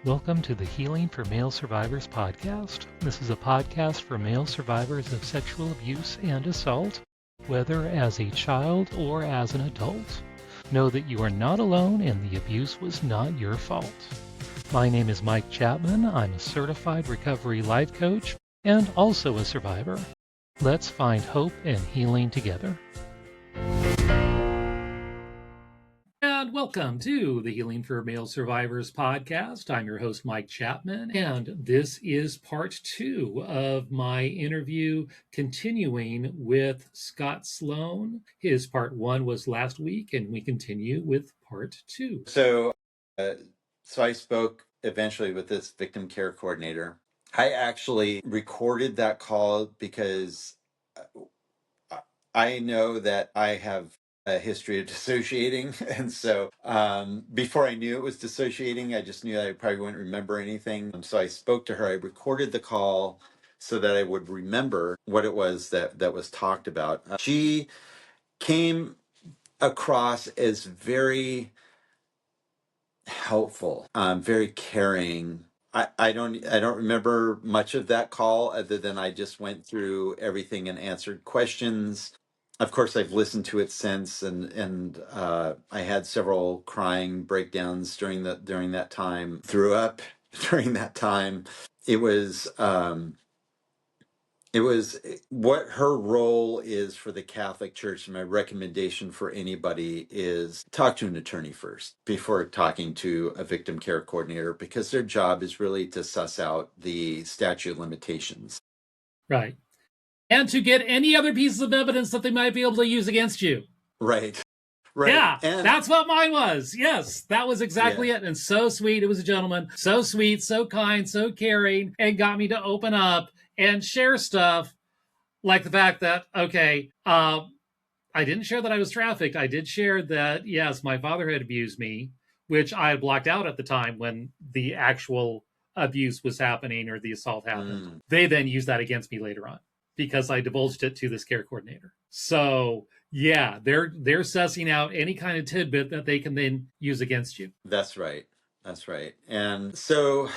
Welcome to the Healing for Male Survivors podcast. This is a podcast for male survivors of sexual abuse and assault, whether as a child or as an adult. Know that you are not alone and the abuse was not your fault. My name is Mike Chapman. I'm a certified recovery life coach and also a survivor. Let's find hope and healing together. And welcome to the Healing for Male Survivors podcast. I'm your host, Mike Chapman, and this is part 2 of my interview continuing with Scott Slone. His part 1 was last week, and we continue with part 2. So I spoke eventually with this victim care coordinator. I actually recorded that call because I know that I have a history of dissociating. And so before I knew it was dissociating, I just knew that I probably wouldn't remember anything. So I spoke to her. I recorded the call so that I would remember what it was that was talked about. She came across as very helpful, very caring. I don't remember much of that call other than I just went through everything and answered questions. Of course, I've listened to it since, and I had several crying breakdowns during that time. Threw up during that time. It was what her role is for the Catholic Church. And my recommendation for anybody is talk to an attorney first before talking to a victim care coordinator, because their job is really to suss out the statute of limitations. Right. And to get any other pieces of evidence that they might be able to use against you. Right. Yeah, and that's what mine was. Yes, that was exactly it. And so sweet. It was a gentleman. So sweet, so kind, so caring, and got me to open up and share stuff like the fact that, okay, I didn't share that I was trafficked. I did share that, yes, my father had abused me, which I had blocked out at the time when the actual abuse was happening or the assault happened. They then used that against me later on because I divulged it to this care coordinator. So yeah, they're sussing out any kind of tidbit that they can then use against you. That's right. That's right. And so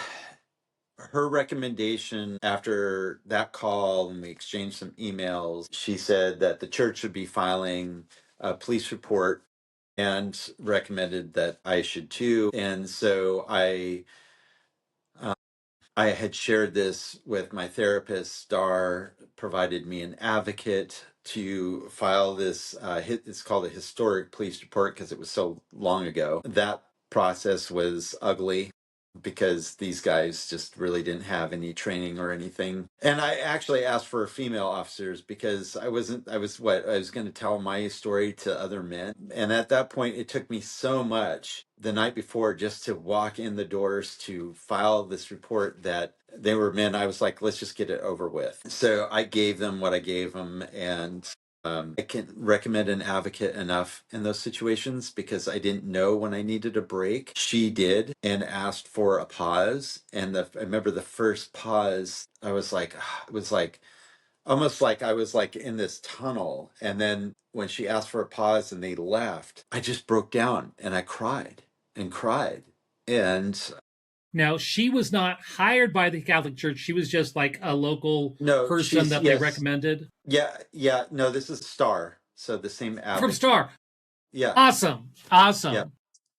her recommendation after that call, and we exchanged some emails, she said that the church should be filing a police report and recommended that I should too. And so I had shared this with my therapist. Star provided me an advocate to file this. It's called a historic police report because it was so long ago. That process was ugly because these guys just really didn't have any training or anything. And I actually asked for female officers because I was going to tell my story to other men. And at that point, it took me so much the night before just to walk in the doors to file this report that they were men. I was like, let's just get it over with. So I gave them what I gave them, and I can recommend an advocate enough in those situations because I didn't know when I needed a break. She did and asked for a pause. And I remember the first pause, I was like, it was like, almost like I was like in this tunnel. And then when she asked for a pause and they left, I just broke down and I cried and cried. And now, she was not hired by the Catholic Church. She was just like a local person that they recommended. Yeah. No, this is Star. So the same advocate. From Star. Yeah. Awesome. Yeah.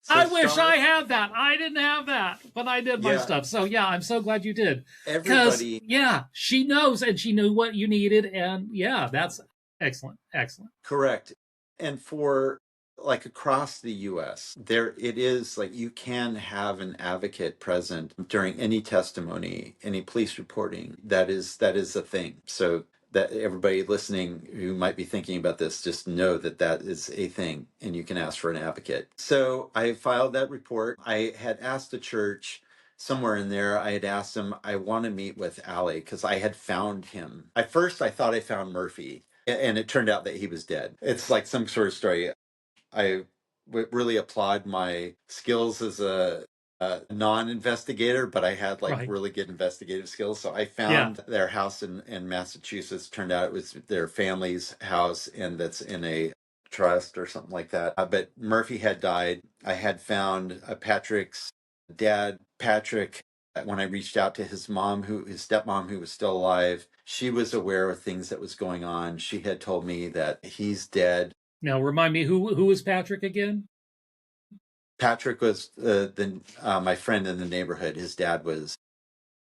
So I wish I had that. I didn't have that, but I did my stuff. So yeah, I'm so glad you did. Everybody. Yeah, she knows and she knew what you needed. And yeah, that's excellent. Excellent. Correct. And for like across the US, there it is like you can have an advocate present during any testimony, any police reporting. That is a thing. So that everybody listening who might be thinking about this, just know that that is a thing and you can ask for an advocate. So I filed that report. I had asked the church somewhere in there, I had asked them, I want to meet with Allie because I had found him. At first, I thought I found Murphy, and it turned out that he was dead. It's like some sort of story. I really applaud my skills as a non-investigator, but I had like really good investigative skills. So I found their house in Massachusetts. Turned out it was their family's house, and that's in a trust or something like that. But Murphy had died. I had found Patrick's Dad, Patrick, when I reached out to his mom, his stepmom, who was still alive, she was aware of things that was going on. She had told me that he's dead. Now, remind me, who was Patrick again? Patrick was my friend in the neighborhood. His dad was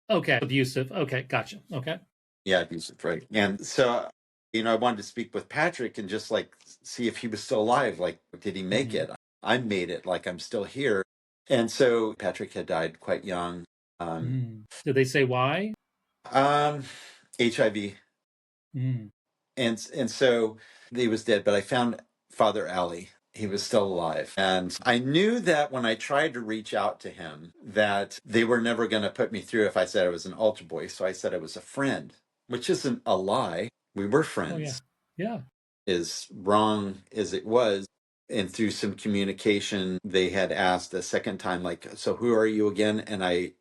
Okay, abusive. Okay, gotcha. Okay. abusive, right? And so, I wanted to speak with Patrick and just like see if he was still alive. Like, did he make it? I made it. Like, I'm still here. And so Patrick had died quite young. Did they say why? HIV. And so he was dead, but I found Father Ali. He was still alive. And I knew that when I tried to reach out to him, that they were never going to put me through if I said I was an altar boy. So I said I was a friend, which isn't a lie. We were friends. Oh, yeah. As wrong as it was, and through some communication they had asked a second time, like, so who are you again? And I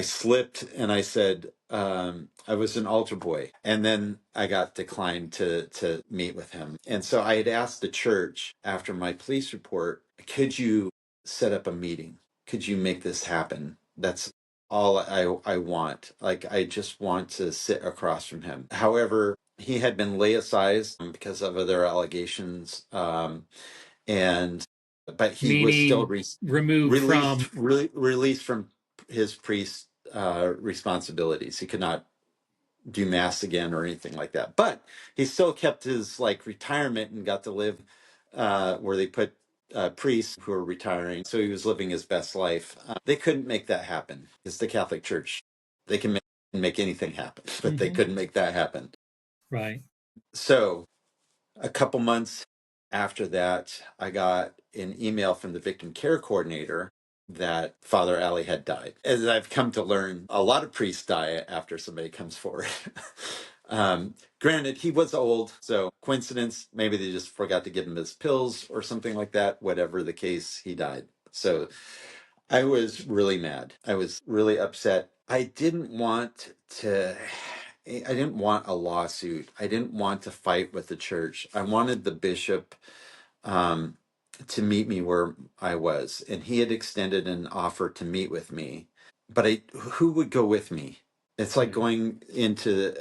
slipped and I said, I was an altar boy. And then I got declined to meet with him. And so I had asked the church after my police report, could you set up a meeting? Could you make this happen? That's all I want. Like, I just want to sit across from him. However, he had been laicized because of other allegations, and but he was still removed from released from his priest responsibilities. He could not do mass again or anything like that. But he still kept his like retirement and got to live where they put priests who are retiring. So he was living his best life. They couldn't make that happen. It's the Catholic Church. They can make anything happen, but they couldn't make that happen. Right. So a couple months after that, I got an email from the victim care coordinator that Father Ali had died. As I've come to learn, a lot of priests die after somebody comes forward. Granted, he was old, so coincidence, maybe they just forgot to give him his pills or something like that. Whatever the case, he died. So I was really mad. I was really upset. I didn't want a lawsuit. I didn't want to fight with the church. I wanted the bishop um, to meet me where I was, and he had extended an offer to meet with me. But who would go with me? It's like going into,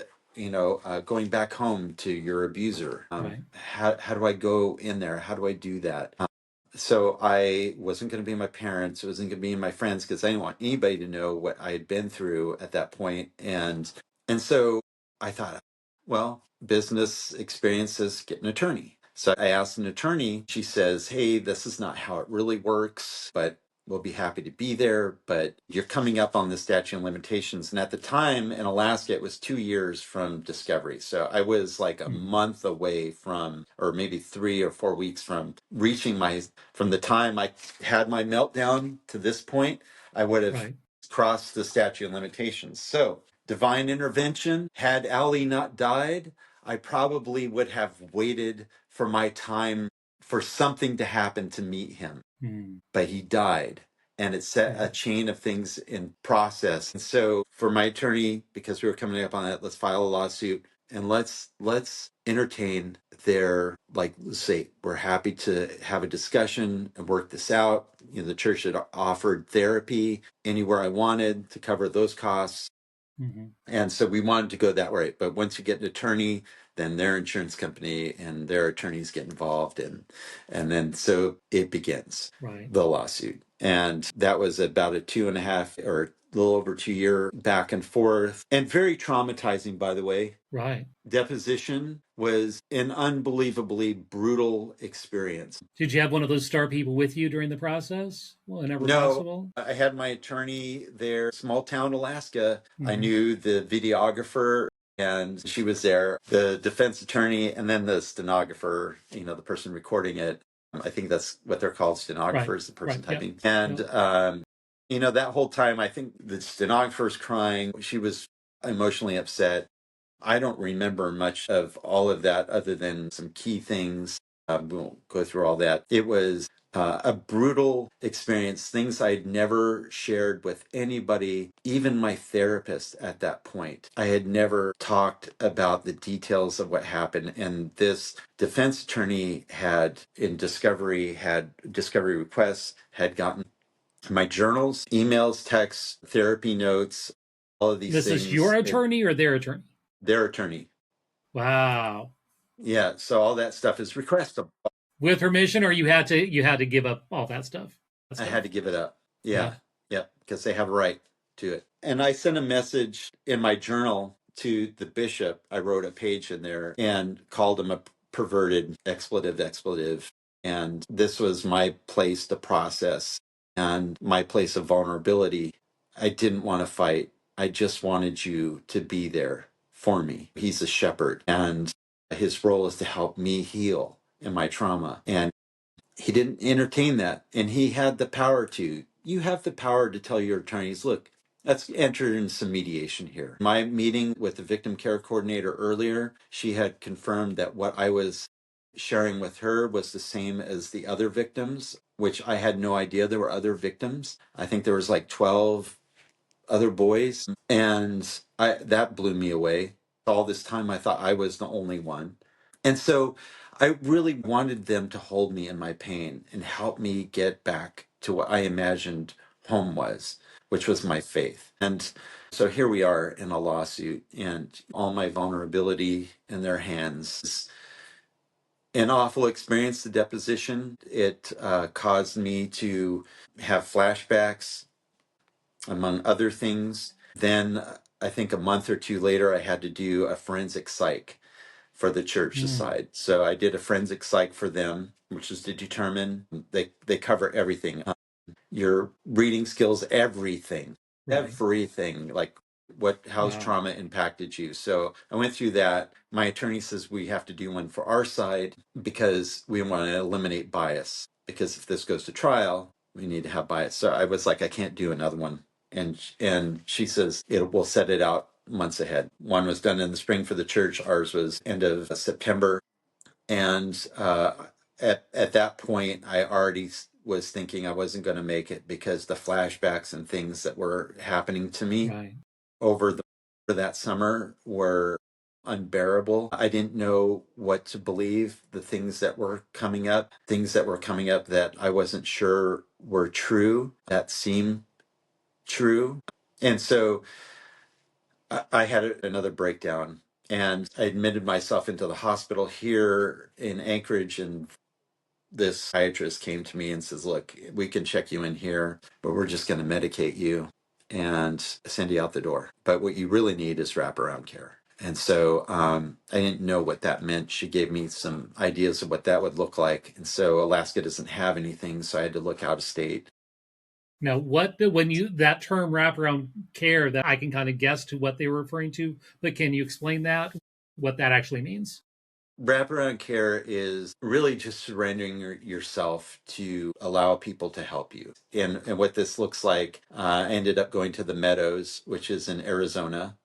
going back home to your abuser. How do I go in there? How do I do that? So I wasn't going to be my parents. It wasn't going to be my friends because I didn't want anybody to know what I had been through at that point. And so I thought, well, business experiences, get an attorney. So I asked an attorney. She says, hey, this is not how it really works, but we'll be happy to be there. But you're coming up on the statute of limitations. And at the time in Alaska, it was 2 years from discovery. So I was like a month away from, or maybe 3 or 4 weeks from reaching from the time I had my meltdown to this point, I would have crossed the statute of limitations. So divine intervention, had Ali not died, I probably would have waited for my time for something to happen to meet him. But he died, and it set a chain of things in process. And so for my attorney, because we were coming up on that, let's file a lawsuit and let's entertain their, like, let's say we're happy to have a discussion and work this out. The church had offered therapy anywhere I wanted to cover those costs. And so we wanted to go that way. But once you get an attorney, then their insurance company and their attorneys get involved. And then so it begins, the lawsuit. And that was about a 2.5 or a little over 2 year back and forth, and very traumatizing, by the way. Deposition was an unbelievably brutal experience. Did you have one of those star people with you during the process? Well, whenever possible? I had my attorney there, small town Alaska. I knew the videographer, and she was there, the defense attorney, and then the stenographer, the person recording it. I think that's what they're called, stenographers, the person typing. And, that whole time, I think the stenographer's crying. She was emotionally upset. I don't remember much of all of that other than some key things. We won't go through all that. It was a brutal experience, things I'd never shared with anybody, even my therapist at that point. I had never talked about the details of what happened. And this defense attorney had discovery requests, had gotten my journals, emails, texts, therapy notes, all of these This is your things. attorney or their attorney? Their attorney. Wow. Yeah. So all that stuff is requestable. With permission, or you had to give up all that stuff. That I had stuff. to give it up. Yeah. Yeah. Yeah. Because they have a right to it. And I sent a message in my journal to the bishop. I wrote a page in there and called him a perverted expletive. And this was my place to process and my place of vulnerability. I didn't want to fight. I just wanted you to be there for me. He's a shepherd, and his role is to help me heal in my trauma. And he didn't entertain that, and he had the power to. You have the power to tell your attorneys, look, let's enter in some mediation here. My meeting with the victim care coordinator earlier, she had confirmed that what I was sharing with her was the same as the other victims, which I had no idea there were other victims. I think there was like 12 other boys, and that blew me away. All this time I thought I was the only one. And so I really wanted them to hold me in my pain and help me get back to what I imagined home was, which was my faith. And so here we are in a lawsuit, and all my vulnerability in their hands. It's an awful experience, the deposition. It caused me to have flashbacks, among other things. Then I think a month or two later, I had to do a forensic psych for the church Mm, side. So I did a forensic psych for them, which is to determine they cover everything, your reading skills, right. everything, like how's Wow. trauma impacted you. So I went through that. My attorney says we have to do one for our side because we want to eliminate bias, because if this goes to trial we need to have bias. So I was like, I can't do another one. And she says we'll set it out months ahead. One was done in the spring for the church, ours was end of September. And at that point I already was thinking I wasn't going to make it, because the flashbacks and things that were happening to me Right. over that summer were unbearable. I didn't know what to believe. The things that were coming up, that I wasn't sure were true, that seemed true. And so I had another breakdown, and I admitted myself into the hospital here in Anchorage. And this psychiatrist came to me and says, look, we can check you in here, but we're just going to medicate you and send you out the door. But what you really need is wraparound care. And so I didn't know what that meant. She gave me some ideas of what that would look like. And so Alaska doesn't have anything, so I had to look out of state. Now, when you that term wraparound care, that I can kind of guess to what they were referring to, but can you explain that? What that actually means? Wraparound care is really just surrendering yourself to allow people to help you. And what this looks like, I ended up going to the Meadows, which is in Arizona.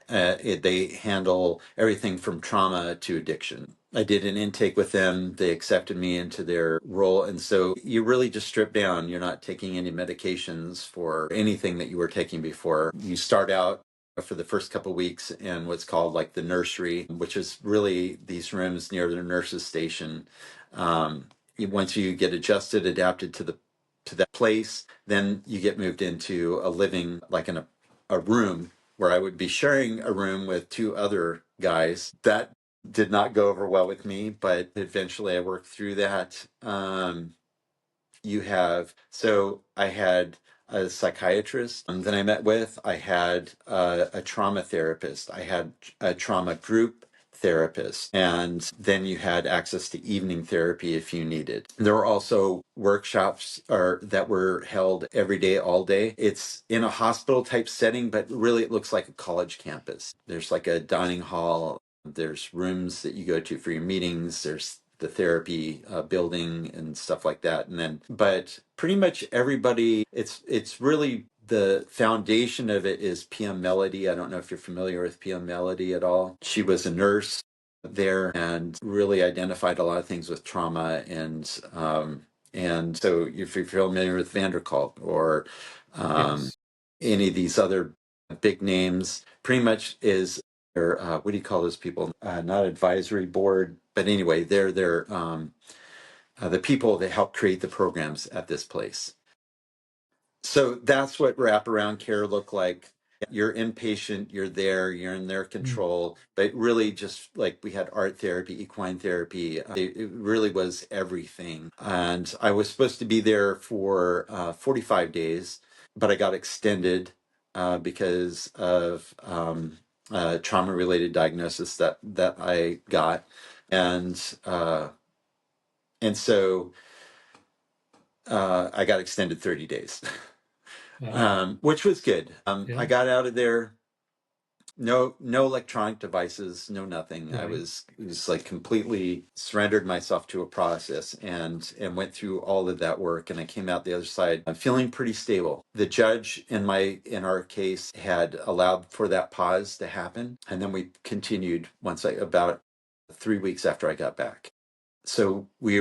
They handle everything from trauma to addiction. I did an intake with them. They accepted me into their role. And so you really just strip down. You're not taking any medications for anything that you were taking before. You start out for the first couple of weeks in what's called like the nursery, which is really these rooms near the nurse's station. Once you get adapted to that place, then you get moved into a living, like in a room, where I would be sharing a room with two other guys. That did not go over well with me, but eventually I worked through that. So I had a psychiatrist that I met with. I had a trauma therapist. I had a trauma group therapist. And then you had access to evening therapy if you needed. There were also workshops that were held every day, all day. It's in a hospital type setting, but really it looks like a college campus. There's like a dining hall. There's rooms that you go to for your meetings. There's the therapy building and stuff like that. And then, but pretty much everybody, it's really the foundation of it is PM Melody. I don't know if you're familiar with PM Melody at all. She was a nurse there and really identified a lot of things with trauma. And so if you're familiar with Vanderkolk or um, Yes. any of these other big names, pretty much is or what do you call those people? Not advisory board, but anyway, they're the people that help create the programs at this place. So that's what wraparound care looked like. You're inpatient, you're there, you're in their Mm. control, but really just like we had art therapy, equine therapy. It really was everything. And I was supposed to be there for 45 days, but I got extended because of trauma-related diagnosis that I got, and so I got extended 30 days. Wow. Which was good. I Yeah. got out of there. No electronic devices, no nothing. I Right. was it was like completely surrendered myself to a process and went through all of that work, and I came out the other side. I'm feeling pretty stable. The judge in our case had allowed for that pause to happen, and then we continued once I about 3 weeks after I got back. So we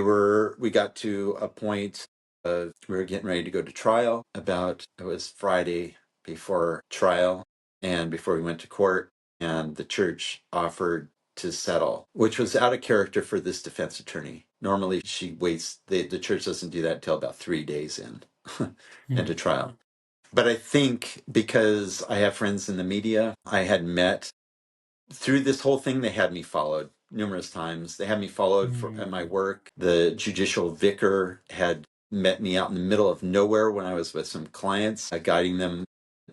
got to a point of we were getting ready to go to trial. It was Friday before trial and before we went to court, and the church offered to settle, which was out of character for this defense attorney. Normally she waits, the church doesn't do that until about 3 days in Mm. into trial. But I think because I have friends in the media, I had met through this whole thing, they had me followed numerous times. They had me followed at my Mm. work. The judicial vicar had met me out in the middle of nowhere when I was with some clients, guiding them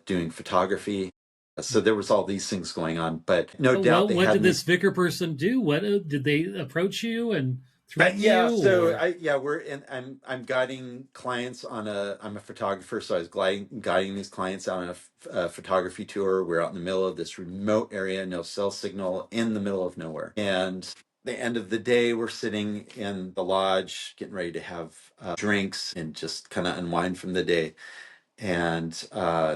doing photography. So there was all these things going on, but no But doubt they what had did me. this vicar person do? What did they approach you and threaten Yeah, you, so or? we're in. I'm guiding clients on a. I'm a photographer, so I was guiding these clients on a photography tour. We're out in the middle of this remote area, no cell signal, in the middle of nowhere. And the end of the day, we're sitting in the lodge, getting ready to have drinks and just kind of unwind from the day, and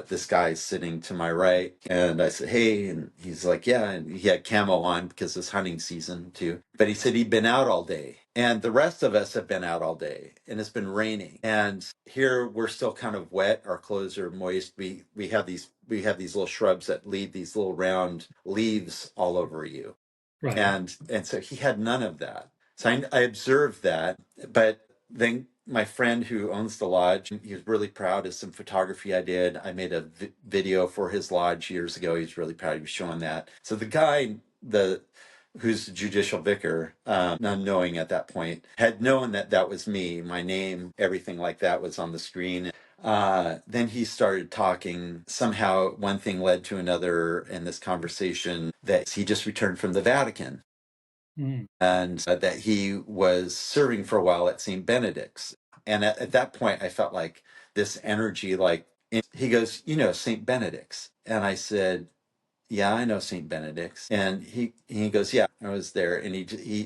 this guy's sitting to my right, and I said, hey, and he's like, yeah, and he had camo on because it's hunting season too, but he said he'd been out all day, and the rest of us have been out all day, and it's been raining, and here we're still kind of wet, our clothes are moist, we have these little shrubs that leave these little round leaves all over you, Right. and so he had none of that. So I observed that, but then my friend who owns the lodge, he was really proud of some photography I did. I made a video for his lodge years ago. He was really proud. He was showing that. So the guy, who's the judicial vicar, not knowing at that point, had known that that was me. My name, everything like that was on the screen. Then he started talking. Somehow one thing led to another in this conversation that he just returned from the Vatican, Mm. and that he was serving for a while at St. Benedict's. And at that point, I felt like this energy, like, he goes, St. Benedict's. And I said, yeah, I know St. Benedict's. And he goes, yeah, I was there. And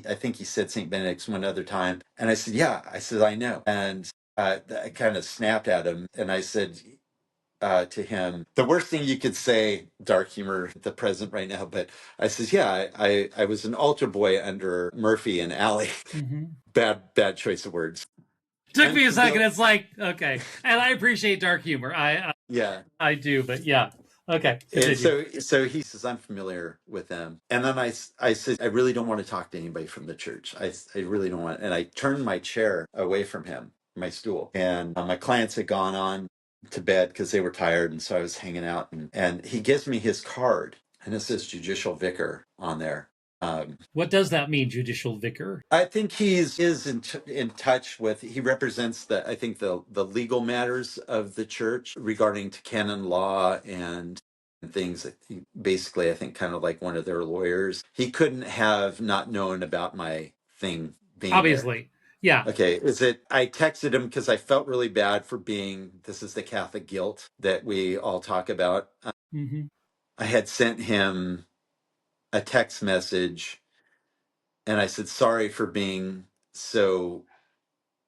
I think he said St. Benedict's one other time. And I said, yeah, I said, I know. And I kind of snapped at him. And I said, to him, the worst thing you could say, dark humor at the present right now, but I says, yeah, I was an altar boy under Murphy and Alley. Mm-hmm. Bad choice of words. Took me a second. Unfamiliar. It's like, okay, and I appreciate dark humor. Yeah. I do, but yeah. Okay, And continue. so he says, I'm familiar with them. And then I said, I really don't want to talk to anybody from the church. I really don't want. And I turned my chair away from him, my stool. And my clients had gone on to bed because they were tired. And so I was hanging out. And he gives me his card. And it says judicial vicar on there. What does that mean, judicial vicar? I think is in touch with. He represents I think the legal matters of the church regarding to canon law and things. Basically, I think kind of like one of their lawyers. He couldn't have not known about my thing being there. Obviously, yeah. Okay, is it? I texted him because I felt really bad for being. This is the Catholic guilt that we all talk about. Mm-hmm. I had sent him a text message, and I said sorry for being so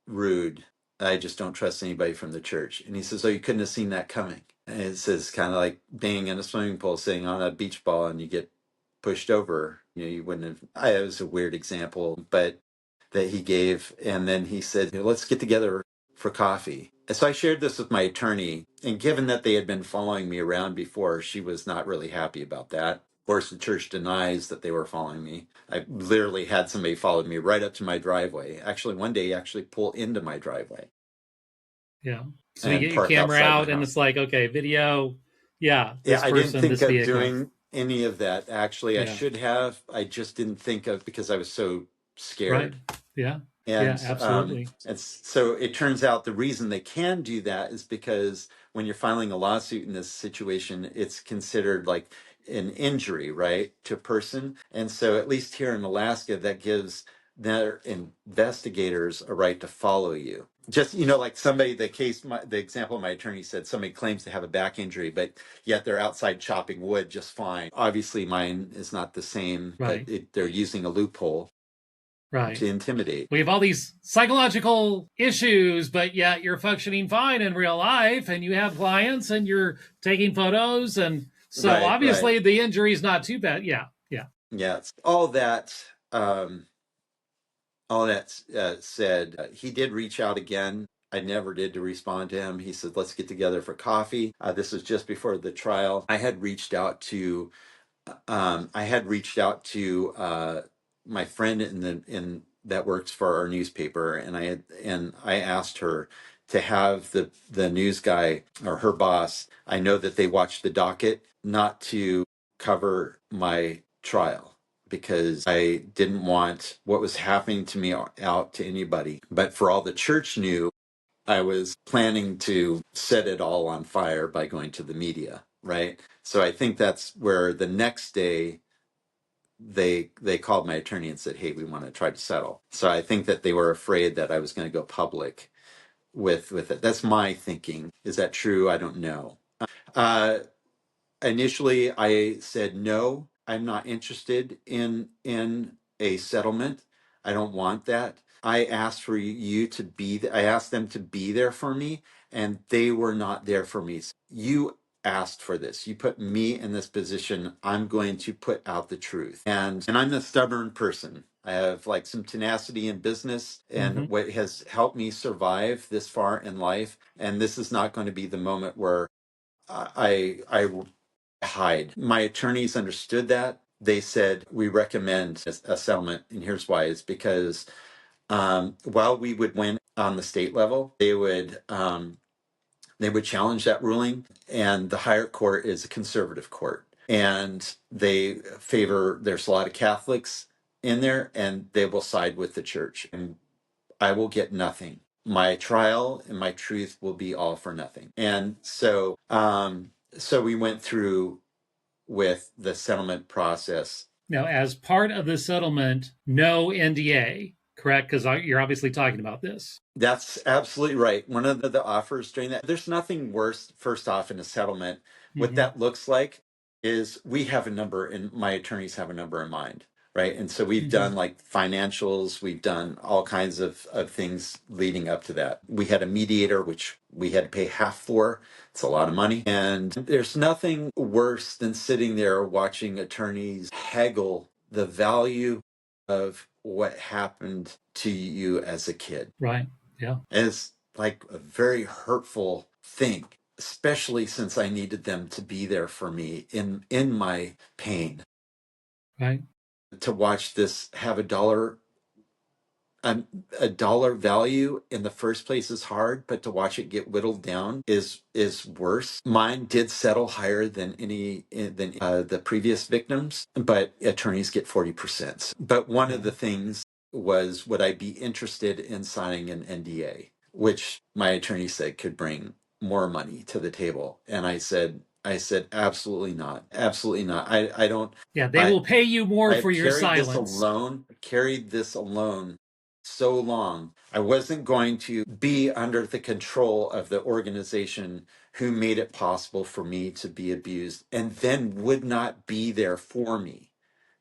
rude. I just don't trust anybody from the church. And he says, oh, you couldn't have seen that coming. And it says kind of like being in a swimming pool, sitting on a beach ball, and you get pushed over. You wouldn't have. It was a weird example, but that he gave. And then he said, let's get together for coffee. And so I shared this with my attorney. And given that they had been following me around before, she was not really happy about that. Of course, the church denies that they were following me. I literally had somebody follow me right up to my driveway. Actually, one day he actually pulled into my driveway. Yeah. So you and get your park camera outside my out and house. it's like, okay, video. Yeah. Yeah, This I didn't person, think this of vehicle. doing any of that. Actually, I Yeah. should have. I just didn't think of because I was so Right. scared. Yeah. Yeah. And Absolutely. so it turns out the reason they can do that is because when you're filing a lawsuit in this situation, it's considered like an injury, right, to a person. And so at least here in Alaska, that gives their investigators a right to follow you. Just, like somebody, the example my attorney said, somebody claims to have a back injury, but yet they're outside chopping wood just fine. Obviously, mine is not the same, but Right. they're using a loophole Right. to intimidate. We have all these psychological issues, but yet you're functioning fine in real life and you have clients and you're taking photos. And so Right, right. obviously the injury is not too bad. Yeah. Yeah. Yeah, all that, said, he did reach out again. I never did to respond to him. He said, "Let's get together for coffee." This was just before the trial. I had reached out to my friend in that works for our newspaper, and I asked her to have the news guy or her boss. I know that they watched the docket, not to cover my trial because I didn't want what was happening to me out to anybody. But for all the church knew, I was planning to set it all on fire by going to the media, right? So I think that's where the next day they called my attorney and said, "Hey, we want to try to settle." So I think that they were afraid that I was going to go public with it. That's my thinking. Is that true? I don't know. Uh, Initially I said no, I'm not interested in a settlement. I don't want that. I asked for you to I asked them to be there for me, and they were not there for me. You asked for this. You put me in this position. I'm going to put out the truth. And I'm a stubborn person. I have like some tenacity in business Mm-hmm. and what has helped me survive this far in life. And this is not going to be the moment where I hide. My attorneys understood that. They said, "We recommend a settlement." And here's why: is because while we would win on the state level, they would challenge that ruling. And the higher court is a conservative court. And there's a lot of Catholics in there, and they will side with the church. And I will get nothing. My trial and my truth will be all for nothing. And so we went through with the settlement process. Now, as part of the settlement, no NDA, correct? Because you're obviously talking about this. That's absolutely right. One of the offers during that, there's nothing worse, first off, in a settlement. What Mm-hmm. that looks like is we have a number, and my attorneys have a number in mind, right? And so we've Mm-hmm. done like financials, we've done all kinds of things leading up to that. We had a mediator, which we had to pay half for. It's a lot of money. And there's nothing worse than sitting there watching attorneys haggle the value of what happened to you as a kid. Right. Yeah. It's like a very hurtful thing, especially since I needed them to be there for me in my pain. Right. To watch this have um, a dollar value in the first place is hard, but to watch it get whittled down is worse. Mine did settle higher than the previous victims, but attorneys get 40%. But one of the things was, would I be interested in signing an NDA, which my attorney said could bring more money to the table, and I said absolutely not, absolutely not. I don't. Yeah. They I will pay you more for I've your silence. carried this alone so long. I wasn't going to be under the control of the organization who made it possible for me to be abused and then would not be there for me.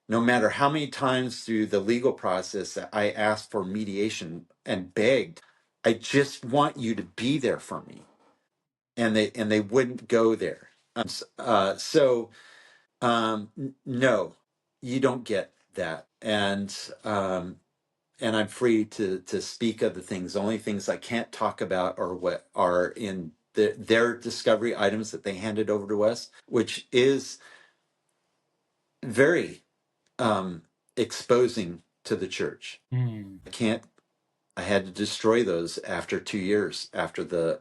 No matter how many times through the legal process that I asked for mediation and begged, "I just want you to be there for me." And they wouldn't go there. No, you don't get that. And I'm free to speak of the things. The only things I can't talk about are what are in their discovery items that they handed over to us, which is very exposing to the church. Mm. I had to destroy those after 2 years after the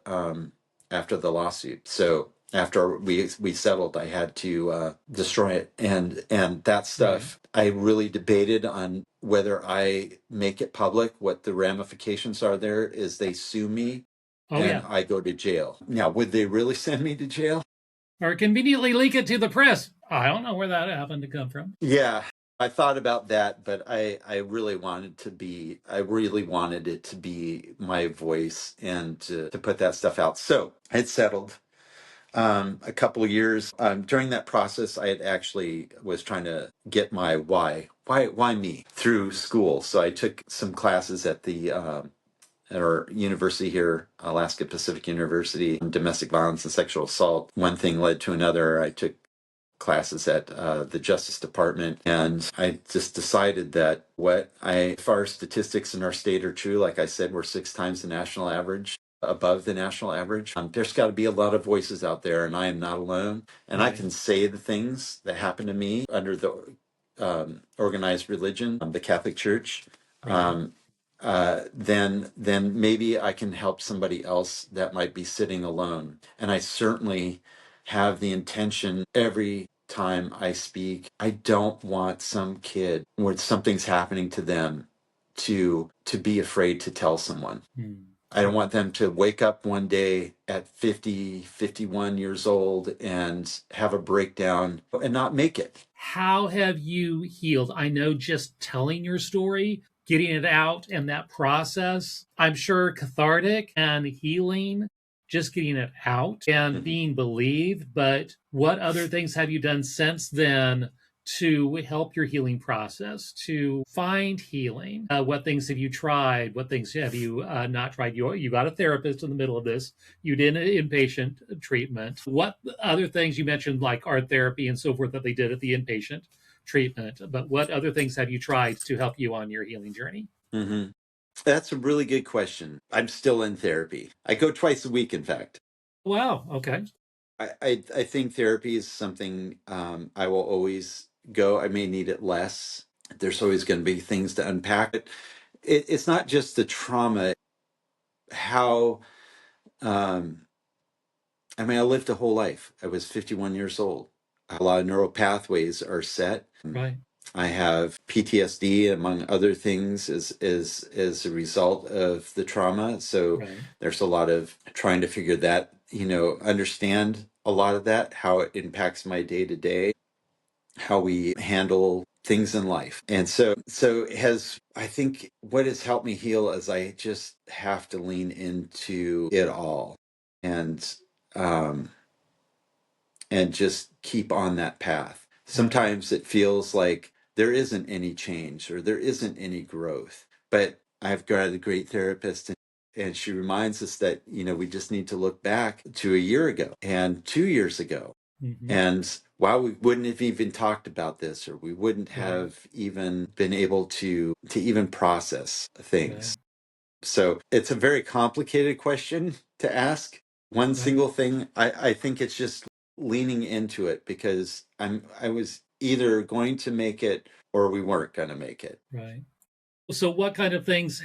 lawsuit. So after we settled, I had to destroy it, and that stuff. I really debated on whether I make it public. What the ramifications are there is they sue me, and I go to jail. Now, would they really send me to jail? Or conveniently leak it to the press? I don't know where that happened to come from. Yeah, I thought about that, but I really wanted it to be my voice and to put that stuff out. So it settled. A couple of years during that process, I had actually was trying to get my why me through school. So I took some classes at the at our university here, Alaska Pacific University, domestic violence and sexual assault. One thing led to another. I took classes at the Justice Department, and I just decided that if our statistics in our state are true, like I said, we're 6 times the national average, above the national average. There's got to be a lot of voices out there, and I am not alone. And I can say the things that happened to me under the organized religion, the Catholic Church. Then maybe I can help somebody else that might be sitting alone. And I certainly have the intention every time I speak. I don't want some kid when something's happening to them to be afraid to tell someone. I don't want them to wake up one day at 50, 51 years old and have a breakdown and not make it. How have you healed? I know just telling your story, getting it out, and that process, I'm sure cathartic and healing, just getting it out and being believed. But what other things have you done since then to help your healing process, to find healing? What things have you tried? What things have you not tried? You got a therapist in the middle of this. You did an inpatient treatment. What other things you mentioned, like art therapy and so forth, that they did at the inpatient treatment? But what other things have you tried to help you on your healing journey? Mm-hmm. That's a really good question. I'm still in therapy. I go twice a week, in fact. Wow. Okay. I think therapy is something I will always go. I may need it less. There's always going to be things to unpack. It's not just the trauma. How, I mean, I lived a whole life. I was 51 years old. A lot of neural pathways are set. Right. I have PTSD, among other things, as a result of the trauma. So there's a lot of trying to figure that, understand a lot of that, how it impacts my day to day, how we handle things in life. And so I think what has helped me heal is I just have to lean into it all and just keep on that path. Sometimes it feels like there isn't any change or there isn't any growth, but I've got a great therapist, and she reminds us that, we just need to look back to a year ago and 2 years ago. And while we wouldn't have even talked about this, or we wouldn't have even been able to even process things. So it's a very complicated question to ask. One single thing, I think it's just leaning into it, because I was either going to make it or we weren't going to make it. Right. So what kind of things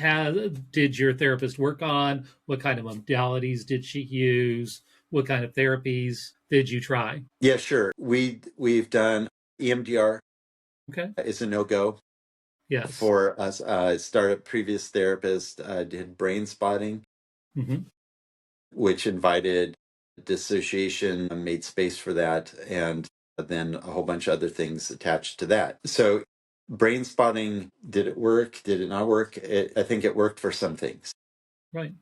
did your therapist work on? What kind of modalities did she use? What kind of therapies did you try? Yeah, sure. We've done EMDR. Okay. Is a no-go. Yes. For us. Started previous therapist did brain spotting, which invited dissociation, made space for that, and then a whole bunch of other things attached to that. So brain spotting, did it work? Did it not work? I think it worked for some things. Right.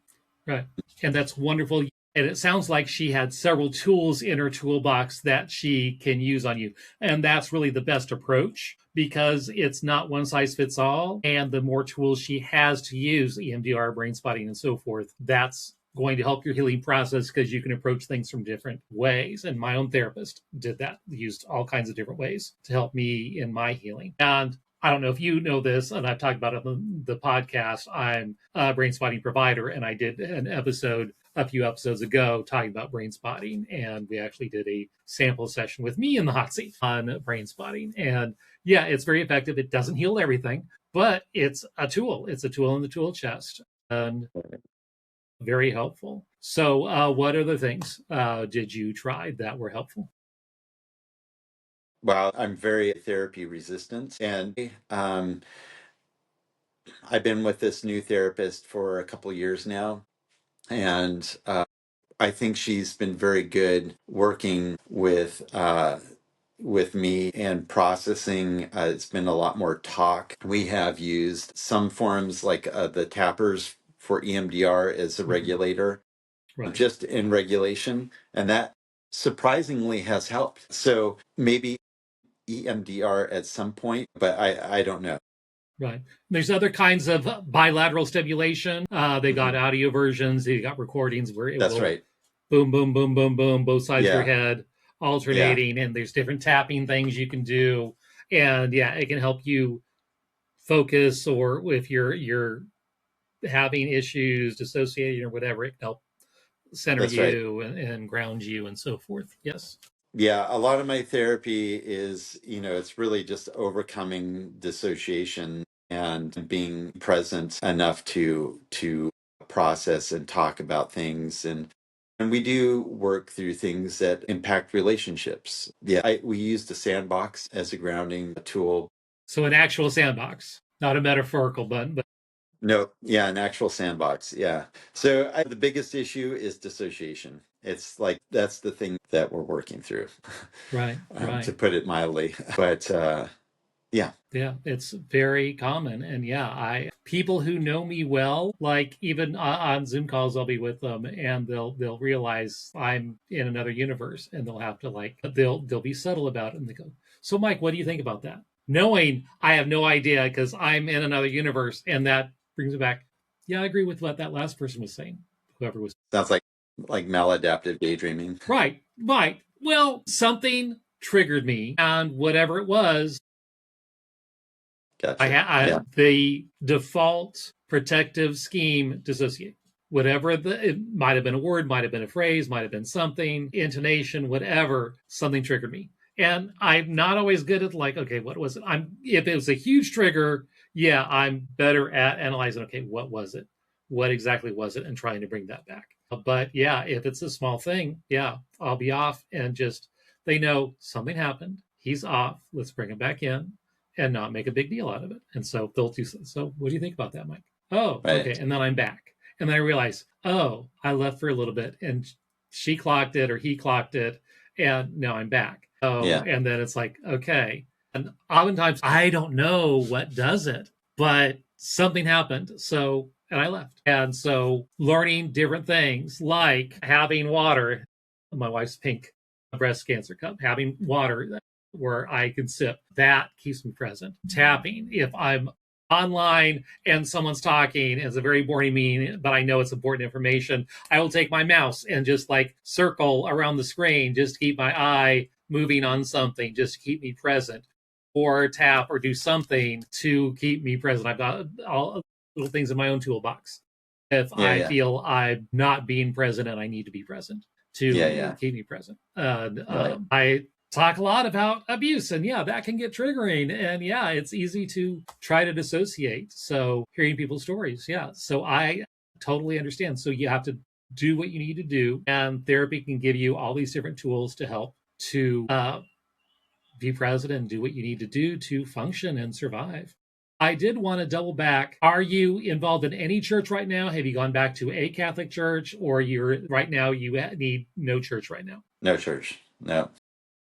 And that's wonderful. And it sounds like she had several tools in her toolbox that she can use on you. And that's really the best approach, because it's not one size fits all. And the more tools she has to use, EMDR, brain spotting, and so forth, that's going to help your healing process, because you can approach things from different ways. And my own therapist did that, used all kinds of different ways to help me in my healing. And I don't know if you know this, and I've talked about it on the podcast. I'm a brain spotting provider, and I did an episode a few episodes ago talking about brain spotting, and we actually did a sample session with me in the hot seat on brain spotting. And yeah, it's very effective. It doesn't heal everything, but it's a tool. It's a tool in the tool chest. and very helpful. So, what other things did you try that were helpful? Well, I'm very therapy resistant, and I've been with this new therapist for a couple of years now, and I think she's been very good working with me and processing. It's been a lot more talk. We have used some forms like the tappers for EMDR as a regulator, Right. just in regulation, and that surprisingly has helped. So maybe EMDR at some point, but I don't know. Right. There's other kinds of bilateral stimulation. They got audio versions. They got recordings where it That's will right. boom, boom, boom, boom, boom, both sides of your Yeah, head, yeah, alternating. And there's different tapping things you can do. And yeah, it can help you focus, or if you're having issues dissociating or whatever, it can help center that's right. you and ground you and so forth. Yes. Yeah, a lot of my therapy is, it's really just overcoming dissociation and being present enough to process and talk about things, and we do work through things that impact relationships. Yeah, we use the sandbox as a grounding tool. So an actual sandbox, not a metaphorical but No, yeah, an actual sandbox. Yeah. So the biggest issue is dissociation. It's like that's the thing that we're working through, right, to right. put it mildly. But yeah, Yeah, it's very common. And yeah, I people who know me well, like even on Zoom calls, I'll be with them and they'll realize I'm in another universe and they'll have to like they'll be subtle about it and they go, "So Mike, what do you think about that?" Knowing I have no idea because I'm in another universe, and that brings me back. Yeah, I agree with what that last person was saying. Whoever was sounds like maladaptive daydreaming. right, right. Well, something triggered me, and whatever it was, Gotcha. Yeah. the default protective scheme dissociate. Whatever it might have been a word, might have been a phrase, might have been something, intonation, whatever, something triggered me. And I'm not always good at like, okay, what was it? If it was a huge trigger, yeah, I'm better at analyzing, okay, what was it? What exactly was it? And trying to bring that back. But yeah, if it's a small thing, yeah, I'll be off and just they know something happened. He's off. Let's bring him back in and not make a big deal out of it. And so they'll do so. What do you think about that, Mike? Oh, okay. Right. And then I'm back. And then I realize, oh, I left for a little bit and she clocked it or he clocked it. And now I'm back. Oh, Yeah. and then it's like, okay. And oftentimes I don't know what does it, but something happened. So, and I left. And so learning different things like having water, my wife's pink breast cancer cup, having water where I can sip. That keeps me present. Tapping, if I'm online and someone's talking, it's a very boring meeting, but I know it's important information, I will take my mouse and just like circle around the screen just to keep my eye moving on something, just to keep me present, or tap or do something to keep me present. I've got all little things in my own toolbox. If Yeah. I Yeah. feel I'm not being present and I need to be present Yeah. to Yeah. keep me present. Right. I talk a lot about abuse, and yeah, that can get triggering, and yeah, it's easy to try to dissociate. So hearing people's stories, yeah, so I totally understand. So you have to do what you need to do, and therapy can give you all these different tools to help to be present and do what you need to do to function and survive. I did want to double back. Are you involved in any church right now? Have you gone back to a Catholic church, or you're right now you need no church right now? No church. No.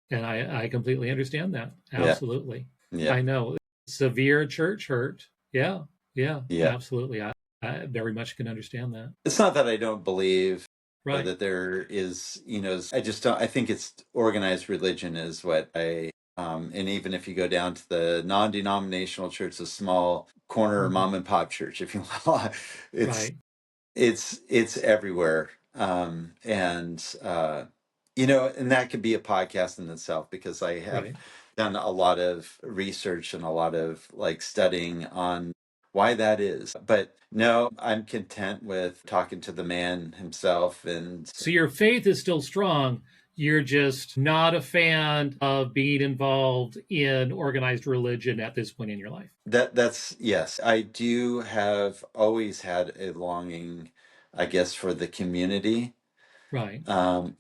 And I completely understand that. Yeah. Absolutely. Yeah. I know. Severe church hurt. Yeah. Yeah. Yeah. Absolutely. I very much can understand that. It's not that I don't believe Right. that there is, I just don't, I think it's organized religion is what and even if you go down to the non-denominational church, a small corner Mhm. mom and pop church, if you will, it's, Right. it's everywhere. And, and that could be a podcast in itself because I have Right. done a lot of research and a lot of like studying on why that is. But no, I'm content with talking to the man himself. And So your faith is still strong. you're just not a fan of being involved in organized religion at this point in your life. That's yes. I do have always had a longing, I guess, for the community. Right.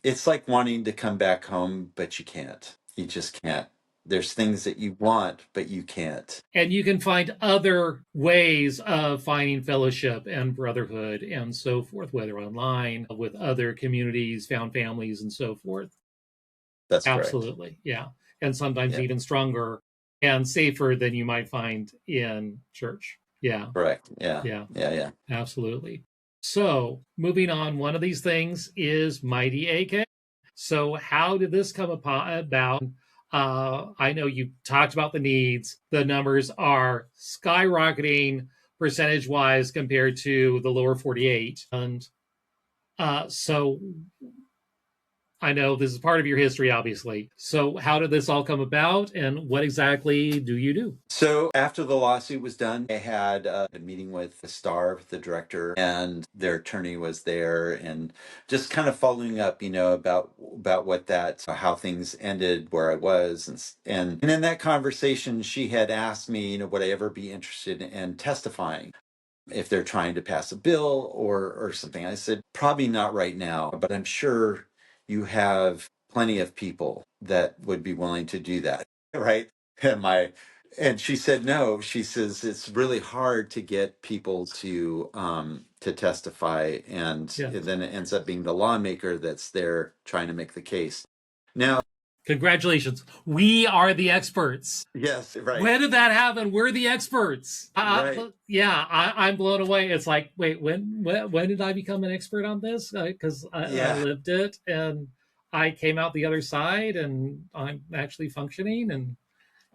It's like wanting to come back home, but you can't. You just can't. There's things that you want, but you can't. And you can find other ways of finding fellowship and brotherhood and so forth, whether online, with other communities, found families, and so forth. That's correct. Absolutely. Yeah. And sometimes Yeah, even stronger and safer than you might find in church. Yeah. correct. Yeah, Yeah. yeah, yeah. Absolutely. So, moving on, one of these things is Mighty AK. So, how did this come about? I know you talked about the needs. The numbers are skyrocketing percentage wise compared to the lower 48. And so, I know this is part of your history, obviously. So, how did this all come about, and what exactly do you do? So after the lawsuit was done, I had a meeting with the star, the director, and their attorney was there, and just kind of following up, about what that, how things ended, where I was, and in that conversation, she had asked me, would I ever be interested in testifying if they're trying to pass a bill or something. I said, probably not right now, but I'm sure you have plenty of people that would be willing to do that. Right. And she said no. She says it's really hard to get people to testify, and Yes. then it ends up being the lawmaker that's there trying to make the case. Now, Congratulations. We are the experts. yes, right, When did that happen? We're the experts. right, Yeah, I'm blown away. It's like, wait, when did I become an expert on this? Because I yeah, lived it and I came out the other side and I'm actually functioning and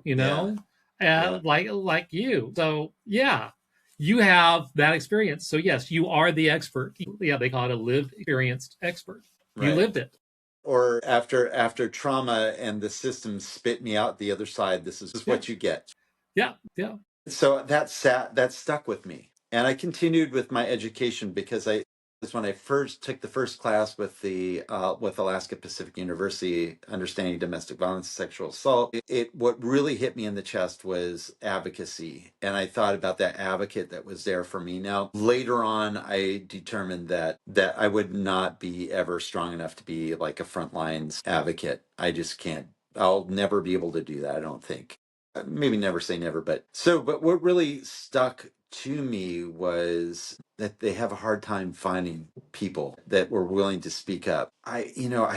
you yeah, know, yeah, like you. So yeah, you have that experience. So yes, you are the expert. Yeah, they call it a lived experienced expert. You right. lived it. Or after trauma and the system spit me out the other side, this is Yeah, what you get. yeah, yeah. So that stuck with me, and I continued with my education because I was when I first took the first class with the with Alaska Pacific University, understanding domestic violence, sexual assault. It what really hit me in the chest was advocacy, and I thought about that advocate that was there for me. Now later on, I determined that I would not be ever strong enough to be like a frontlines advocate. I just can't. I'll never be able to do that, I don't think. Maybe never say never, but what really stuck to me was that they have a hard time finding people that were willing to speak up. I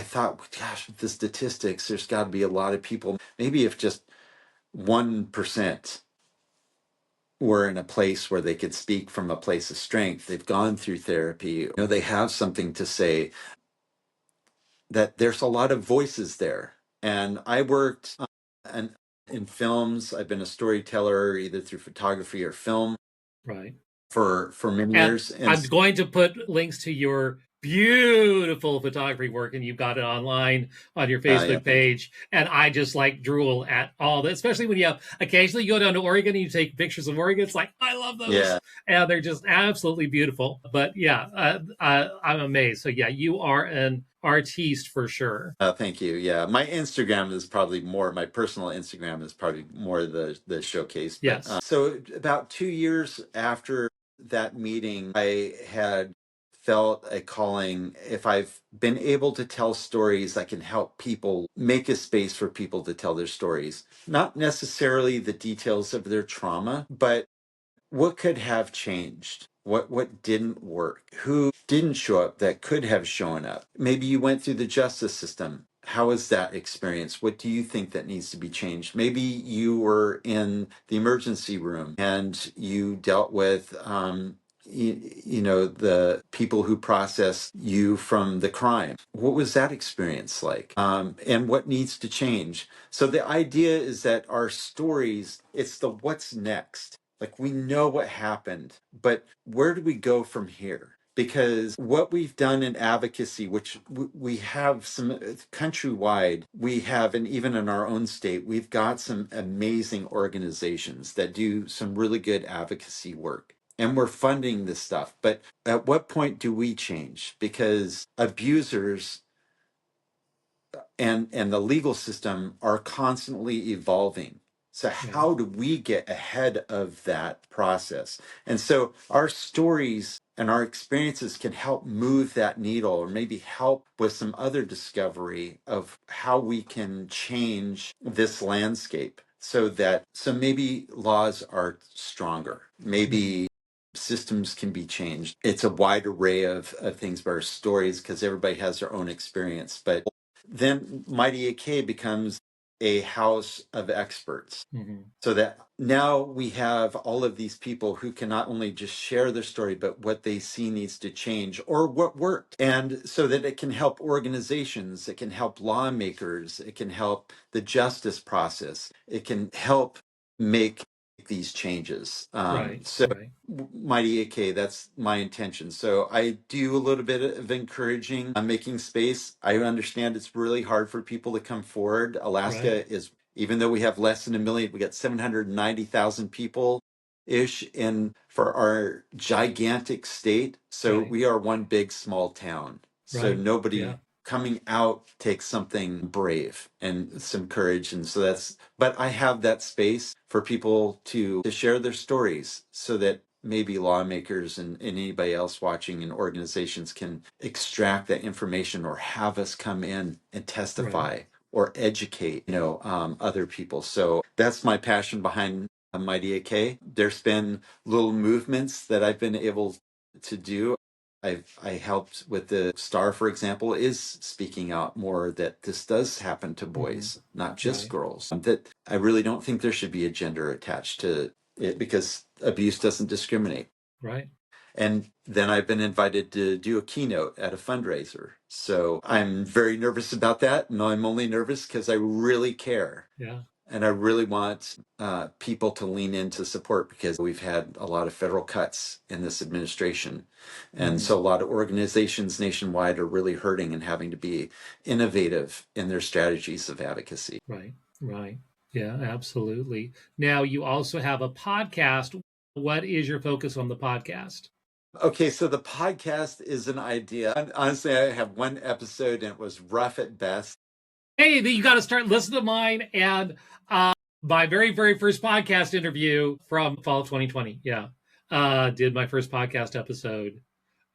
thought, gosh, with the statistics, there's got to be a lot of people. Maybe if just 1% were in a place where they could speak from a place of strength, they've gone through therapy, they have something to say, that there's a lot of voices there. And I worked and in films. I've been a storyteller either through photography or film Right. for many And years. And I'm going to put links to your beautiful photography work, and you've got it online on your yeah, Facebook thank you. page. And I just like drool at all that, especially when you have occasionally you go down to Oregon and you take pictures of Oregon. It's like, I love those. Yeah, And they're just absolutely beautiful. But yeah, I'm amazed. So yeah, you are an artiste for sure. thank you. Yeah, my Instagram is probably more. My personal Instagram is probably more the showcase. But Yes. so about 2 years after that meeting, I had felt a calling. If I've been able to tell stories, I can help people make a space for people to tell their stories. Not necessarily the details of their trauma, but what could have changed? What didn't work? Who didn't show up that could have shown up? Maybe you went through the justice system. How is that experience? What do you think that needs to be changed? Maybe you were in the emergency room and you dealt with the people who processed you from the crime. What was that experience like? And what needs to change? So the idea is that our stories, it's the what's next. Like we know what happened, but where do we go from here? Because what we've done in advocacy, which we have some countrywide, we have, and even in our own state, we've got some amazing organizations that do some really good advocacy work. And we're funding this stuff. But at what point do we change? Because abusers and the legal system are constantly evolving. So Right. how do we get ahead of that process? And so our stories and our experiences can help move that needle, or maybe help with some other discovery of how we can change this landscape, so maybe laws are stronger, maybe systems can be changed. It's a wide array of things, but our stories, because everybody has their own experience. But then Mighty AK becomes a house of experts. Mm-hmm. So that now we have all of these people who can not only just share their story, but what they see needs to change or what worked. And so that it can help organizations, it can help lawmakers, it can help the justice process, it can help make these changes. Right. So Right. Mighty AK, that's my intention. So I do a little bit of encouraging, making space. I understand it's really hard for people to come forward. Right. Alaska is, even though we have less than a million, we got 790,000 people ish in for our gigantic state. So Right. we are one big small town. So Right. Yeah. nobody coming out takes something brave and some courage. And so but I have that space for people to share their stories, so that maybe lawmakers and anybody else watching and organizations can extract that information, or have us come in and Right. testify or educate, other people. So that's my passion behind Mighty AK. There's been little movements that I've been able to do. I helped with the Star, for example, is speaking out more that this does happen to Mm-hmm. boys, not just Right. girls. That I really don't think there should be a gender attached to it, because abuse doesn't discriminate. Right. And then I've been invited to do a keynote at a fundraiser. So I'm very nervous about that. No, I'm only nervous because I really care. Yeah. And I really want people to lean into support, because we've had a lot of federal cuts in this administration. And Mm-hmm. so a lot of organizations nationwide are really hurting and having to be innovative in their strategies of advocacy. Right. Right. Yeah, absolutely. Now, you also have a podcast. What is your focus on the podcast? Okay, so the podcast is an idea. Honestly, I have one episode and it was rough at best. Hey, you got to start listening to mine and my very, very first podcast interview from fall of 2020. Yeah. Did my first podcast episode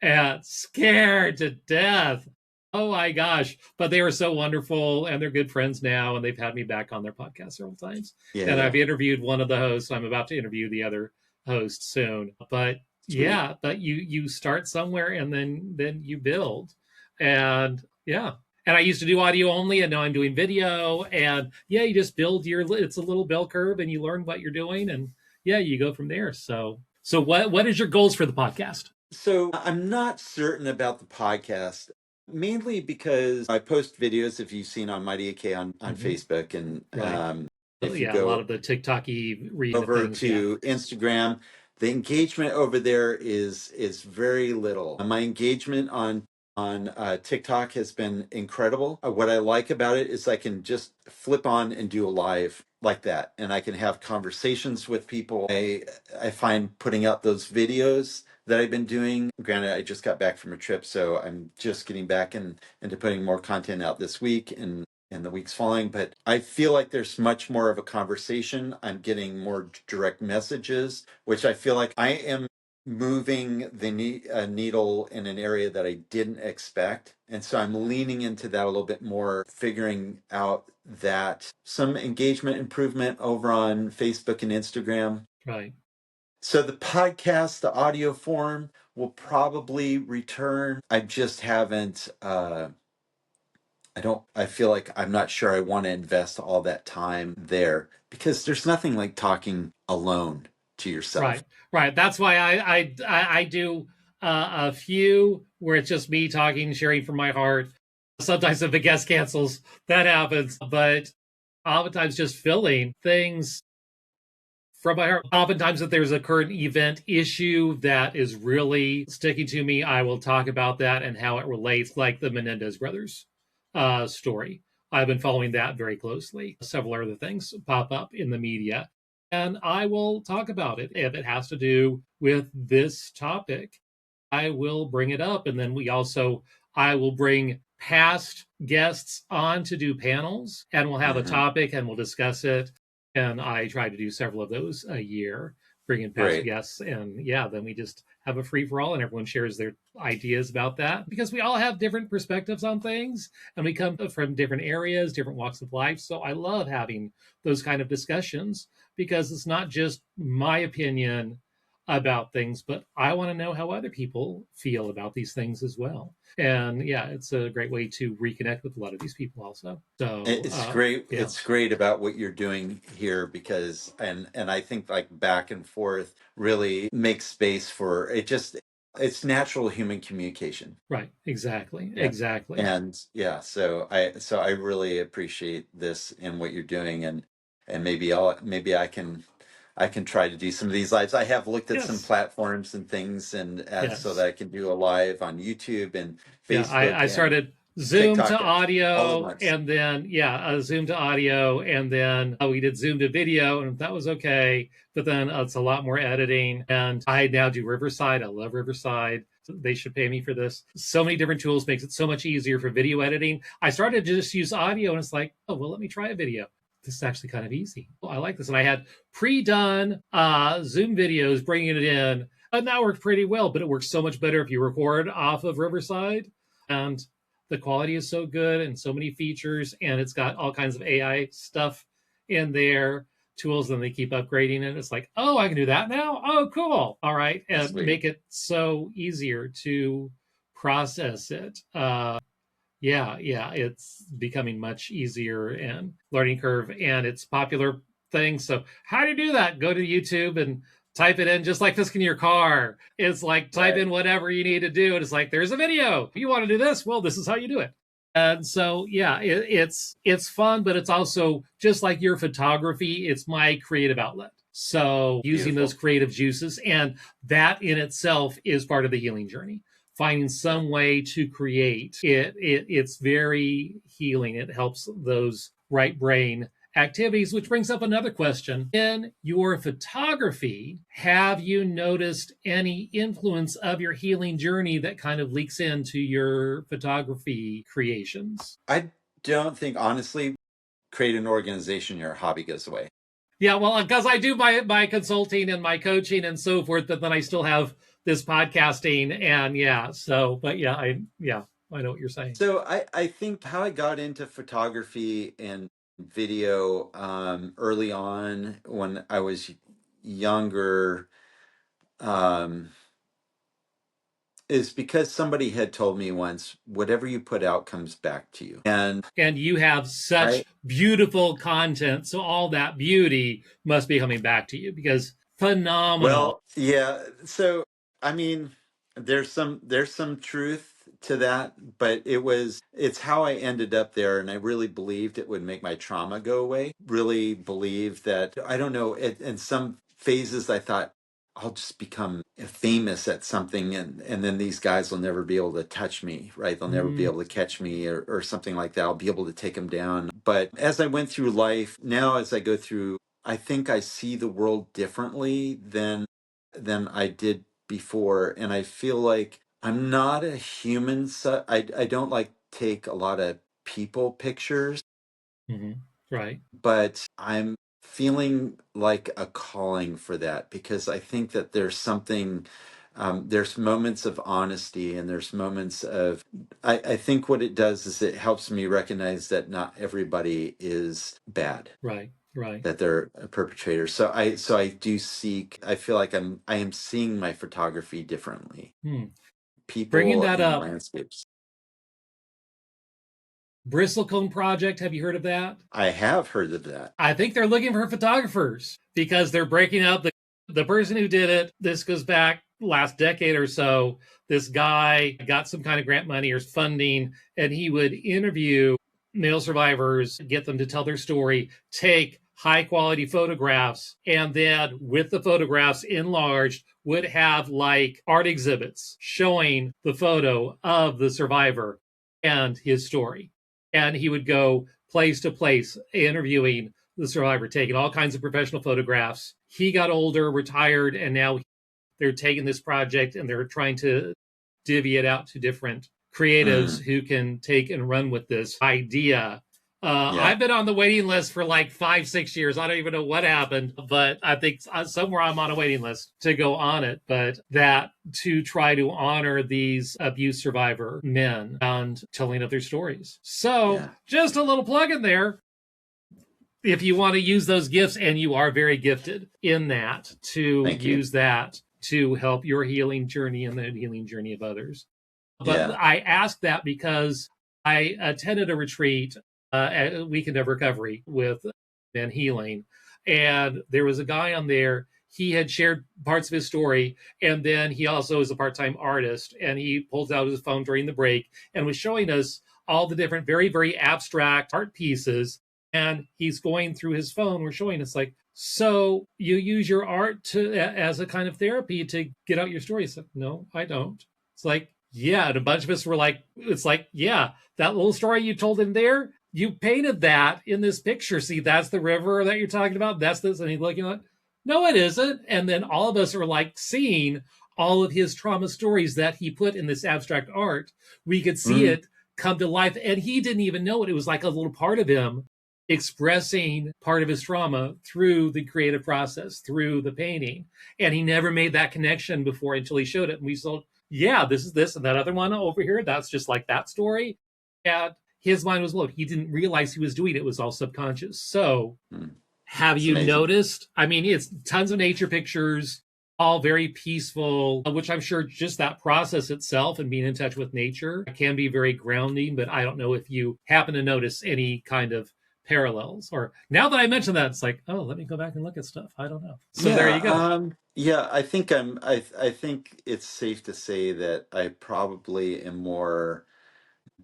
and scared to death. Oh my gosh. But they were so wonderful and they're good friends now. And they've had me back on their podcast several times. Yeah, And yeah. I've interviewed one of the hosts. I'm about to interview the other host soon. But Sweet. yeah, but you start somewhere and then you build. And yeah. And I used to do audio only, and now I'm doing video. And yeah, you just build it's a little bell curve, and you learn what you're doing, and yeah, you go from there. So what is your goals for the podcast? So I'm not certain about the podcast, mainly because I post videos, if you've seen on Mighty AK on Mm-hmm. Facebook, and Right. if you Yeah, a lot go of the TikTok-y read of over things. Yeah. to Instagram, the engagement over there is very little. My engagement on TikTok has been incredible. What I like about it is I can just flip on and do a live like that, and I can have conversations with people. I find putting out those videos that I've been doing. Granted, I just got back from a trip, so I'm just getting back into putting more content out this week and the weeks following. But I feel like there's much more of a conversation. I'm getting more direct messages, which I feel like I am moving the needle in an area that I didn't expect. And so I'm leaning into that a little bit more, figuring out that some engagement improvement over on Facebook and Instagram. Right. So the podcast, the audio form, will probably return. I just haven't I feel like I'm not sure I want to invest all that time there, because there's nothing like talking alone to yourself. Right. Right. That's why I do a few where it's just me talking, sharing from my heart. Sometimes if the guest cancels, that happens. But oftentimes just filling things from my heart. Oftentimes, if there's a current event issue that is really sticking to me, I will talk about that and how it relates, like the Menendez brothers story. I've been following that very closely. Several other things pop up in the media, and I will talk about it. If it has to do with this topic, I will bring it up. And then I will bring past guests on to do panels, and we'll have a topic and we'll discuss it. And I try to do several of those a year, bring in past Right. guests. And yeah, then we just have a free for all and everyone shares their ideas about that, because we all have different perspectives on things and we come from different areas, different walks of life. So I love having those kind of discussions, because it's not just my opinion about things, but I want to know how other people feel about these things as well. And yeah, it's a great way to reconnect with a lot of these people also. So It's great. yeah, It's great about what you're doing here, because and I think like back and forth really makes space for it. Just it's natural human communication. right, exactly, Yeah. exactly. And yeah, so I really appreciate this and what you're doing, and maybe I can try to do some of these lives. I have looked at some Yes, platforms and things, and so that yes. I can do a live on YouTube and Yeah, Facebook I and started Zoom to TikTok all at audio, once. and then Zoom to audio, and then we did Zoom to video, and that was okay. But then it's a lot more editing, and I now do Riverside. I love Riverside. So they should pay me for this. So many different tools makes it so much easier for video editing. I started to just use audio, and it's like, oh well, let me try a video. This is actually kind of easy. Well, I like this, and I had pre-done Zoom videos, bringing it in, and that worked pretty well. But it works so much better if you record off of Riverside, and the quality is so good and so many features, and it's got all kinds of AI stuff in there, tools, and they keep upgrading it. It's like, oh, I can do that now. Oh, cool. All right, and Sweet. make it so easier to process it. Yeah, it's becoming much easier and learning curve, and it's popular thing. So how do you do that? Go to YouTube and type it in, just like this in your car. It's like type in Right. whatever you need to do, and it's like, there's a video. You want to do this? Well, this is how you do it. And so yeah, it's fun, but it's also just like your photography. It's my creative outlet. So using those Beautiful. creative juices, and that in itself is part of the healing journey. Finding Yeah. some way to create it's very healing. It helps those right brain activities, which brings up another question. In your photography, have you noticed any influence of your healing journey that kind of leaks into your photography creations? I don't think, honestly, create an organization, your hobby goes away. Yeah, well, because I do my consulting and my coaching and so forth, but then I still have this podcasting, and but I know what you're saying. So I think how I got into photography and video early on when I was younger um, is because somebody had told me once, whatever you put out comes back to you. And you have such I beautiful content, so all that beauty must be coming back to you, because phenomenal. Well, yeah. So, I mean, there's some truth to that, but it's how I ended up there, and I really believed it would make my trauma go away. Really believed that, I don't know, in some phases I thought I'll just become famous at something, and then these guys will never be able to touch me, right? They'll never be Mm, able to catch me, or something like that. I'll be able to take them down. But as I went through life, now as I go through, I think I see the world differently than I did before, and I feel like I'm not a human. I don't like take a lot of people pictures, mhm, right, but I'm feeling like a calling for that, because I think that there's something. There's moments of honesty, and there's moments of. I think what it does is it helps me recognize that not everybody is bad, right, right. that they're a perpetrator. So I do seek. I feel like I am seeing my photography differently. Hmm. Bringing People that and up, landscapes. Bristlecone Project. Have you heard of that? I have heard of that. I think they're looking for photographers, because they're breaking up the person who did it. This goes back last decade or so. This guy got some kind of grant money or funding, and he would interview male survivors, get them to tell their story, take high quality photographs, and then with the photographs enlarged would have like art exhibits showing the photo of the survivor and his story. And he would go place to place interviewing the survivor, taking all kinds of professional photographs. He got older, retired, and now they're taking this project and they're trying to divvy it out to different creatives who can take and run with this idea. I've been on the waiting list for like 5-6 years. I don't even know what happened, but I think somewhere I'm on a waiting list to go on it. But that to try to honor these abuse survivor men and telling of their stories. So just a little plug in there. If you want to use those gifts, and you are very gifted in that, to use that to help your healing journey and the healing journey of others. But I asked that because I attended a retreat, a weekend of recovery with men healing. And there was a guy on there. He had shared parts of his story. And then he also is a part-time artist. And he pulled out his phone during the break and was showing us all the different, very, very abstract art pieces. And he's going through his phone. We're showing us like, so you use your art as a kind of therapy to get out your story. It's like, no, I don't. It's like, yeah. And a bunch of us were like, it's like, yeah, that little story you told in there, you painted that in this picture. See, that's the river that you're talking about. That's this. And he's looking at, no, it isn't. And then all of us are like seeing all of his trauma stories that he put in this abstract art. We could see it come to life. And he didn't even know it. It was like a little part of him expressing part of his trauma through the creative process, through the painting. And he never made that connection before until he showed it. And we saw, yeah, this is this, and that other one over here, that's just like that story. And his mind was blown. He didn't realize he was doing it. It was all subconscious. So have you noticed? I mean, it's tons of nature pictures, all very peaceful, which I'm sure just that process itself and being in touch with nature can be very grounding. But I don't know if you happen to notice any kind of parallels, or now that I mentioned that, it's like, oh, let me go back and look at stuff. I don't know. So there you go. I think I think it's safe to say that I probably am more,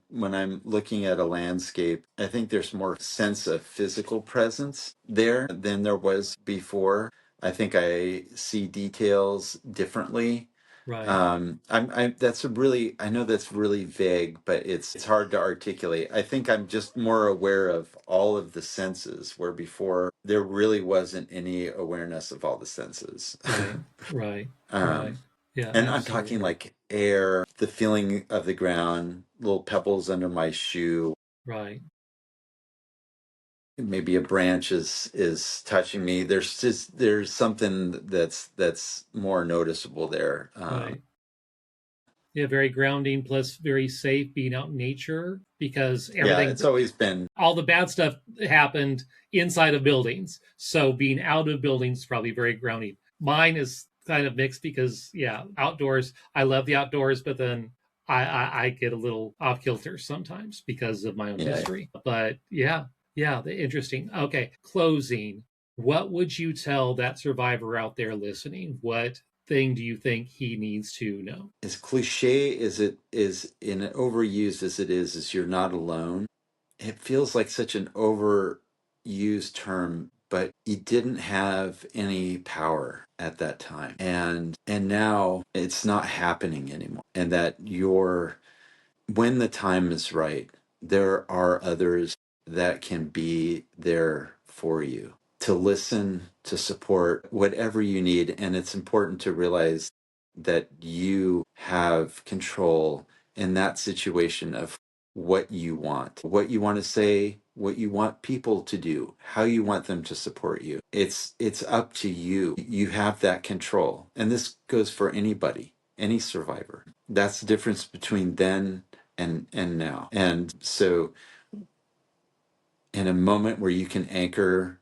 when I'm looking at a landscape, I think there's more sense of physical presence there than there was before. I think I see details differently. Right. I know that's really vague, but it's hard to articulate. I think I'm just more aware of all of the senses, where before there really wasn't any awareness of all the senses. Right. Yeah. And I'm talking like air, the feeling of the ground, little pebbles under my shoe. Right. Maybe a branch is touching me. There's something that's more noticeable there. Right. Yeah, very grounding plus very safe being out in nature, because everything, it's always been, all the bad stuff happened inside of buildings. So being out of buildings is probably very grounding. Mine is kind of mixed because, outdoors, I love the outdoors, but then I get a little off kilter sometimes because of my own history. But interesting. Okay, closing. What would you tell that survivor out there listening? What thing do you think he needs to know? As cliche as it is, and overused as it is you're not alone. It feels like such an overused term, but he didn't have any power at that time. And now it's not happening anymore. And that when the time is right, there are others that can be there for you, to listen, to support, whatever you need. And it's important to realize that you have control in that situation of what you want to say, what you want people to do, how you want them to support you. It's up to you. You have that control. And this goes for anybody, any survivor. That's the difference between then and now. And so in a moment where you can anchor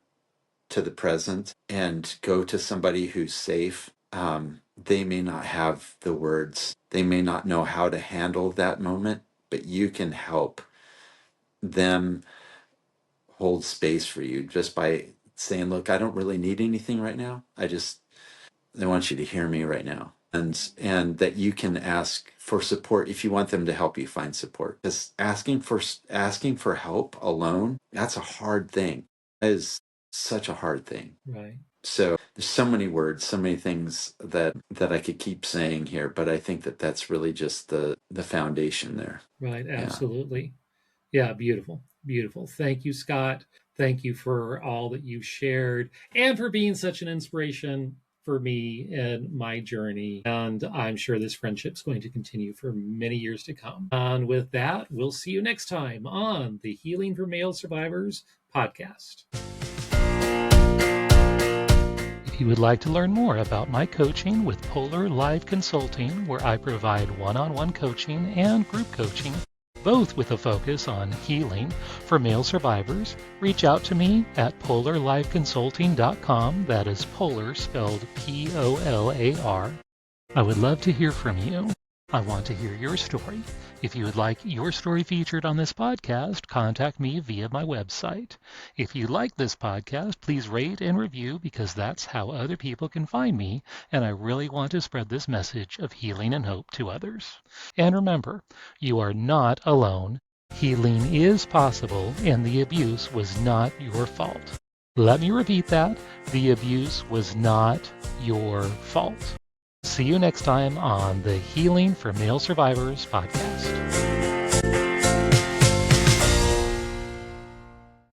to the present and go to somebody who's safe, they may not have the words, they may not know how to handle that moment, but you can help them hold space for you just by saying, look, I don't really need anything right now. I want you to hear me right now. And that you can ask for support if you want them to help you find support. Because asking for help alone, that's a hard thing. That is such a hard thing. Right. So there's so many words, so many things that I could keep saying here, but I think that's really just the foundation there. Right. Absolutely. Yeah. Beautiful. Beautiful. Thank you, Scott. Thank you for all that you shared and for being such an inspiration for me in my journey. And I'm sure this friendship's going to continue for many years to come. And with that, we'll see you next time on the Healing for Male Survivors podcast. If you would like to learn more about my coaching with Polar Live Consulting, where I provide one-on-one coaching and group coaching, both with a focus on healing for male survivors, reach out to me at polarliveconsulting.com. That is Polar spelled P-O-L-A-R. I would love to hear from you. I want to hear your story. If you would like your story featured on this podcast, contact me via my website. If you like this podcast, please rate and review, because that's how other people can find me, and I really want to spread this message of healing and hope to others. And remember, you are not alone. Healing is possible, and the abuse was not your fault. Let me repeat that. The abuse was not your fault. See you next time on the Healing for Male Survivors podcast.